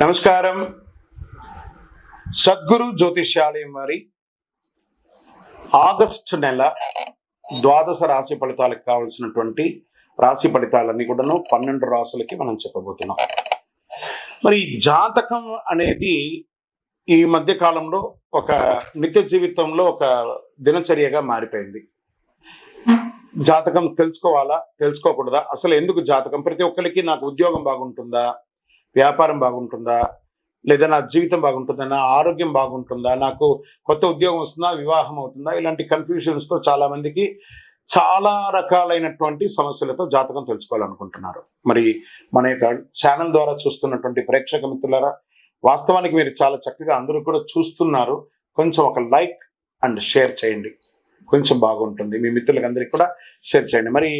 నమస్కారం. సద్గురు జ్యోతిష్యాలయం వారి ఆగస్టు నెల ద్వాదశ రాశి ఫలితాలకు కావాల్సినటువంటి రాశి ఫలితాలన్నీ కూడాను 12 రాశులకి మనం చెప్పబోతున్నాం. మరి జాతకం అనేది ఈ మధ్య కాలంలో ఒక నిత్య జీవితంలో ఒక దినచర్యగా మారిపోయింది. జాతకం తెలుసుకోవాలా, తెలుసుకోకూడదా, అసలు ఎందుకు జాతకం? ప్రతి ఒక్కరికి నాకు ఉద్యోగం బాగుంటుందా, వ్యాపారం బాగుంటుందా, లేదా నా జీవితం బాగుంటుందా, నా ఆరోగ్యం బాగుంటుందా, నాకు కొత్త ఉద్యోగం వస్తుందా, వివాహం అవుతుందా, ఇలాంటి కన్ఫ్యూషన్స్తో చాలామందికి చాలా రకాలైనటువంటి సమస్యలతో జాతకం తెలుసుకోవాలనుకుంటున్నారు. మరి మన యొక్క ఛానల్ ద్వారా చూస్తున్నటువంటి ప్రేక్షక మిత్రులారా, వాస్తవానికి మీరు చాలా చక్కగా అందరూ కూడా చూస్తున్నారు. కొంచెం ఒక లైక్ అండ్ షేర్ చేయండి, కొంచెం బాగుంటుంది. మీ మిత్రులకి అందరికీ కూడా షేర్ చేయండి. మరి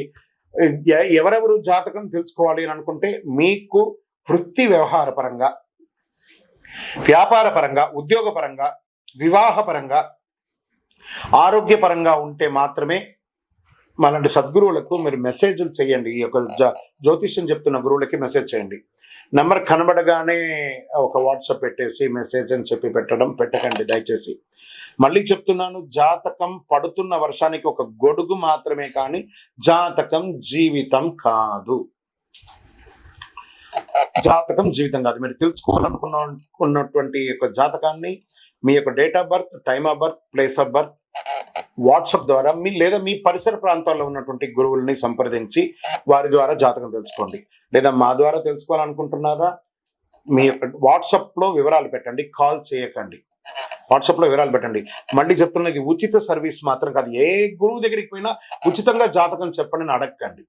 ఎవరెవరు జాతకం తెలుసుకోవాలి అని అనుకుంటే, మీకు వృత్తి వ్యవహార పరంగా, వ్యాపార పరంగా, ఉద్యోగపరంగా, వివాహపరంగా, ఆరోగ్యపరంగా ఉంటే మాత్రమే మనలాంటి సద్గురువులకు మీరు మెసేజ్లు చేయండి. ఈ యొక్క జ్యోతిష్యం చెప్తున్న గురువులకి మెసేజ్ చేయండి. నెంబర్ కనబడగానే ఒక వాట్సాప్ పెట్టేసి మెసేజ్ అని చెప్పి పెట్టకండి దయచేసి. మళ్ళీ చెప్తున్నాను, జాతకం పడుతున్న వర్షానికి ఒక గొడుగు మాత్రమే, కానీ జాతకం జీవితం కాదు. జాతకం జీవితం కాదు. మీరు తెలుసుకోవాలనుకున్నటువంటి యొక్క జాతకాన్ని మీ యొక్క date of birth, time of birth, place of birth WhatsApp ద్వారా లేదా మీ పరిసర ప్రాంతాల్లో ఉన్నటువంటి గురువుల్ని సంప్రదించి వారి ద్వారా జాతకం తెలుసుకోండి. లేదా మా ద్వారా తెలుసుకోవాలనుకుంటున్నారా, మీ యొక్క వాట్సాప్లో వివరాలు పెట్టండి, కాల్ చేయకండి. వాట్సాప్లో వివరాలు పెట్టండి. మళ్ళీ చెప్తున్నది, ఉచిత సర్వీస్ మాత్రం కాదు. ఏ గురువు దగ్గరికి పోయినా ఉచితంగా జాతకం చెప్పండి అని అడగండి.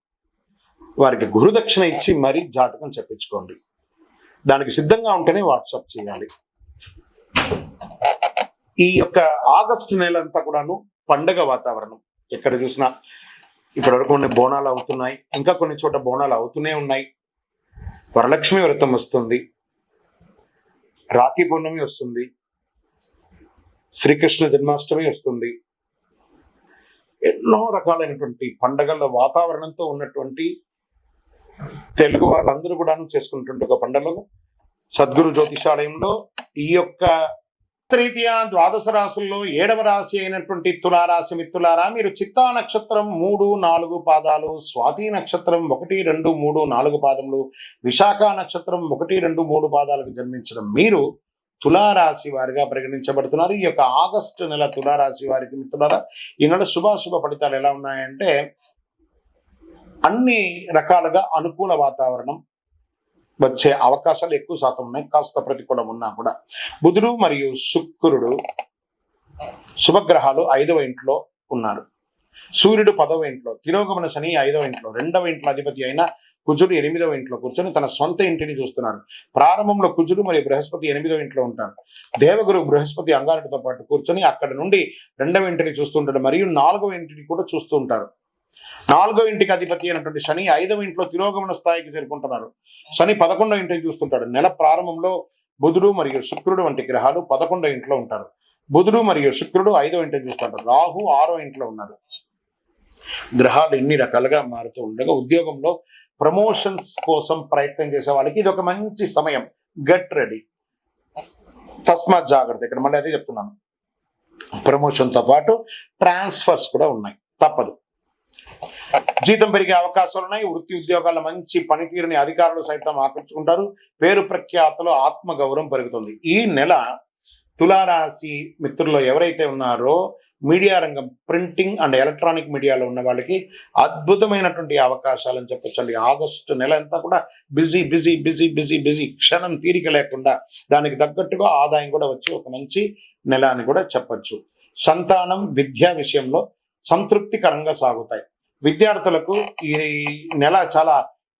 వారికి గురుదక్షిణ ఇచ్చి మరీ జాతకం చెప్పించుకోండి. దానికి సిద్ధంగా ఉంటేనే వాట్సాప్ చేయాలి. ఈ యొక్క ఆగస్టు నెల అంతా కూడాను పండగ వాతావరణం. ఎక్కడ చూసినా ఇప్పటివరకు కొన్ని బోనాలు అవుతున్నాయి, ఇంకా కొన్ని చోట బోనాలు అవుతూనే ఉన్నాయి. వరలక్ష్మి వ్రతం వస్తుంది, రాఖీ పౌర్ణమి వస్తుంది, శ్రీకృష్ణ జన్మాష్టమి వస్తుంది. ఎన్నో రకాలైనటువంటి పండగల వాతావరణంతో ఉన్నటువంటి తెలుగు వాళ్ళందరూ కూడా చేసుకున్నటువంటి ఒక పండుగలో సద్గురు జ్యోతిషాలయంలో ఈ యొక్క రీత్యా ద్వాదశ రాశుల్లో 7వ రాశి అయినటువంటి తులారాశి మిత్రులారా, మీరు చిత్తా నక్షత్రం 3, 4 పాదాలు, స్వాతి నక్షత్రం 1, 2, 3, 4 పాదములు, విశాఖ నక్షత్రం 1, 2, 3 పాదాలకు జన్మించడం మీరు తులారాశి వారిగా పరిగణించబడుతున్నారు. ఈ యొక్క ఆగస్టు నెల తులారాశి వారికి మిత్రులారా, ఈనాడు శుభాశుభ ఫలితాలు ఎలా ఉన్నాయంటే, అన్ని రకాలుగా అనుకూల వాతావరణం వచ్చే అవకాశాలు ఎక్కువ శాతం ఉన్నాయి. కాస్త ప్రతికూలం ఉన్నా కూడా బుధుడు మరియు శుక్రుడు శుభగ్రహాలు 5వ ఇంట్లో ఉన్నారు. సూర్యుడు 10వ ఇంట్లో, తిరోగమన శని 5వ ఇంట్లో, 2వ ఇంట్లో అధిపతి అయిన కుజుడు 8వ ఇంట్లో కూర్చొని తన సొంత ఇంటిని చూస్తున్నారు. ప్రారంభంలో కుజుడు మరియు బృహస్పతి 8వ ఇంట్లో ఉంటారు. దేవగురు బృహస్పతి అంగారటితో పాటు కూర్చొని అక్కడ నుండి 2వ ఇంటిని చూస్తుంటాడు, మరియు 4వ ఇంటిని కూడా చూస్తూ ఉంటారు. 4వ ఇంటికి అధిపతి అయినటువంటి శని 5వ ఇంట్లో తిరోగమన స్థాయికి చేరుకుంటున్నారు. శని 11వ ఇంటిని చూస్తుంటాడు. నెల ప్రారంభంలో బుధుడు మరియు శుక్రుడు వంటి గ్రహాలు 11వ ఇంట్లో ఉంటారు. బుధుడు మరియు శుక్రుడు 5వ ఇంటిని చూస్తుంటారు. రాహు 6వ ఇంట్లో ఉన్నారు. గ్రహాలు ఎన్ని రకాలుగా మారుతూ ఉండగా ఉద్యోగంలో ప్రమోషన్స్ కోసం ప్రయత్నం చేసే వాళ్ళకి ఇది ఒక మంచి సమయం. గెట్ రెడీ, తస్మాత్ జాగ్రత్త. ఇక్కడ మళ్ళీ అదే చెప్తున్నాను, ప్రమోషన్తో పాటు ట్రాన్స్ఫర్స్ కూడా ఉన్నాయి, తప్పదు. జీతం పెరిగే అవకాశాలు ఉన్నాయి. వృత్తి ఉద్యోగాల మంచి పనితీరుని అధికారులు సైతం ఆకర్షించుకుంటారు. పేరు ప్రఖ్యాతలు, ఆత్మగౌరవం పెరుగుతుంది. ఈ నెల తులారాశి మిత్రుల్లో ఎవరైతే ఉన్నారో మీడియా రంగం, ప్రింటింగ్ అండ్ ఎలక్ట్రానిక్ మీడియాలో ఉన్న వాళ్ళకి అద్భుతమైనటువంటి అవకాశాలు అని చెప్పొచ్చండి. ఆగస్టు నెల అంతా కూడా busy busy busy busy busy, క్షణం తీరిక లేకుండా దానికి తగ్గట్టుగా ఆదాయం కూడా వచ్చి ఒక మంచి నెల అని కూడా చెప్పచ్చు. సంతానం, విద్యా విషయంలో సంతృప్తికరంగా సాగుతాయి. విద్యార్థులకు ఈ నెల చాలా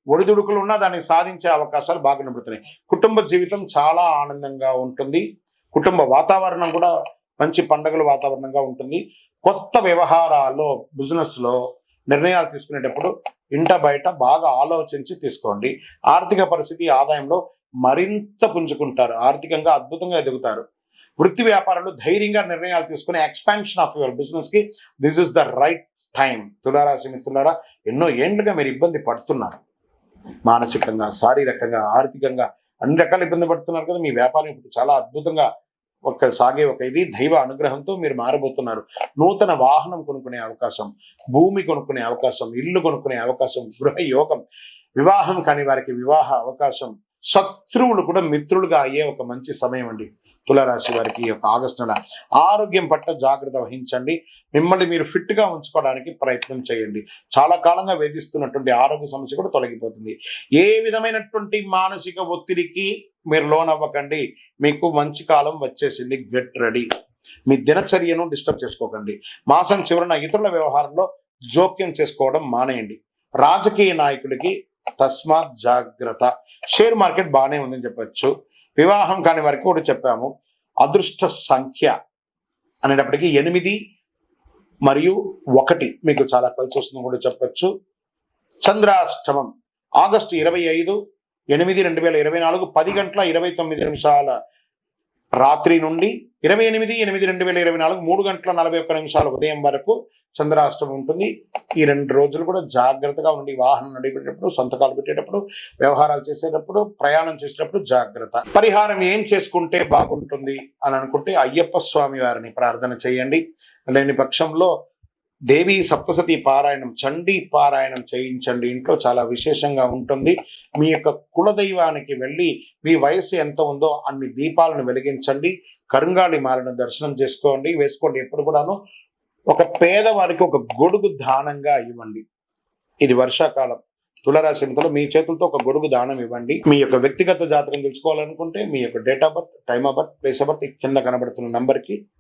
ఒడిదుడుకులు ఉన్నా దాన్ని సాధించే అవకాశాలు బాగా నిలుపుతున్నాయి. కుటుంబ జీవితం చాలా ఆనందంగా ఉంటుంది. కుటుంబ వాతావరణం కూడా మంచి పండుగల వాతావరణంగా ఉంటుంది. కొత్త వ్యవహారాల్లో, బిజినెస్లో నిర్ణయాలు తీసుకునేటప్పుడు ఇంట బయట బాగా ఆలోచించి తీసుకోండి. ఆర్థిక పరిస్థితి, ఆదాయంలో మరింత పుంజుకుంటారు. ఆర్థికంగా అద్భుతంగా ఎదుగుతారు. వృత్తి వ్యాపారాలు ధైర్యంగా నిర్ణయాలు తీసుకుని ఎక్స్పాన్షన్ ఆఫ్ యువర్ బిజినెస్ కి this is the right time. తులారాశి మిత్రులారా, ఎన్నో ఏండ్లుగా మీరు ఇబ్బంది పడుతున్నారు. మానసికంగా, శారీరకంగా, ఆర్థికంగా అన్ని రకాల ఇబ్బంది పడుతున్నారు కదా, మీ వ్యాపారం ఇప్పుడు చాలా అద్భుతంగా సాగే ఒక ఇది దైవ అనుగ్రహంతో మీరు మారబోతున్నారు. నూతన వాహనం కొనుక్కునే అవకాశం, భూమి కొనుక్కునే అవకాశం, ఇల్లు కొనుక్కునే అవకాశం, గృహ యోగం, వివాహం కాని వారికి వివాహ అవకాశం, శత్రువులు కూడా మిత్రులుగా అయ్యే ఒక మంచి సమయం అండి తులారాశి వారికి. ఈ యొక్క ఆగస్టు నెల ఆరోగ్యం పట్ల జాగ్రత్త వహించండి. మిమ్మల్ని మీరు ఫిట్ గా ఉంచుకోవడానికి ప్రయత్నం చేయండి. చాలా కాలంగా వేధిస్తున్నటువంటి ఆరోగ్య సమస్య కూడా తొలగిపోతుంది. ఏ విధమైనటువంటి మానసిక ఒత్తిడికి మీరు లోన్ అవ్వకండి. మీకు మంచి కాలం వచ్చేసింది. Get ready. మీ దినచర్యను డిస్టర్బ్ చేసుకోకండి. మాసం చివరన ఇతరుల వ్యవహారంలో జోక్యం చేసుకోవడం మానేయండి. రాజకీయ నాయకుడికి తస్మాత్ జాగ్రత్త. షేర్ మార్కెట్ బాగానే ఉందని చెప్పచ్చు. వివాహం కాని వారికి కూడా చెప్పాము. అదృష్ట సంఖ్య అనేటప్పటికీ 8 మరియు 1 మీకు చాలా కలిసి వస్తుందని కూడా చెప్పచ్చు. చంద్రాష్టమం ఆగస్టు 25/8/2024 10:29 రాత్రి నుండి 28/8/2024 3:41 ఉదయం వరకు చంద్రాష్టమం ఉంటుంది. ఈ 2 రోజులు కూడా జాగ్రత్తగా ఉండి వాహనం నడిపేటప్పుడు, సంతకాలు పెట్టేటప్పుడు, వ్యవహారాలు చేసేటప్పుడు, ప్రయాణం చేసేటప్పుడు జాగ్రత్త. పరిహారం ఏం చేసుకుంటే బాగుంటుంది అని అనుకుంటే అయ్యప్ప స్వామి వారిని ప్రార్థన చేయండి. లేని పక్షంలో దేవి సప్తసతి పారాయణం, చండీ పారాయణం చేయించండి. ఇంట్లో చాలా విశేషంగా ఉంటుంది. మీ యొక్క కులదైవానికి వెళ్ళి మీ వయసు ఎంత ఉందో అన్ని దీపాలను వెలిగించండి. కరుంగాళి మాలను దర్శనం వేసుకోండి. ఎప్పుడు కూడాను ఒక పేదవారికి ఒక గొడుగు దానంగా ఇవ్వండి. ఇది వర్షాకాలం. తులారాశి మీ చేతులతో ఒక గొడుగు దానం ఇవ్వండి. మీ యొక్క వ్యక్తిగత జాతకం తెలుసుకోవాలనుకుంటే మీ యొక్క date of birth, time of birth, place of birth కింద కనబడుతున్న నంబర్కి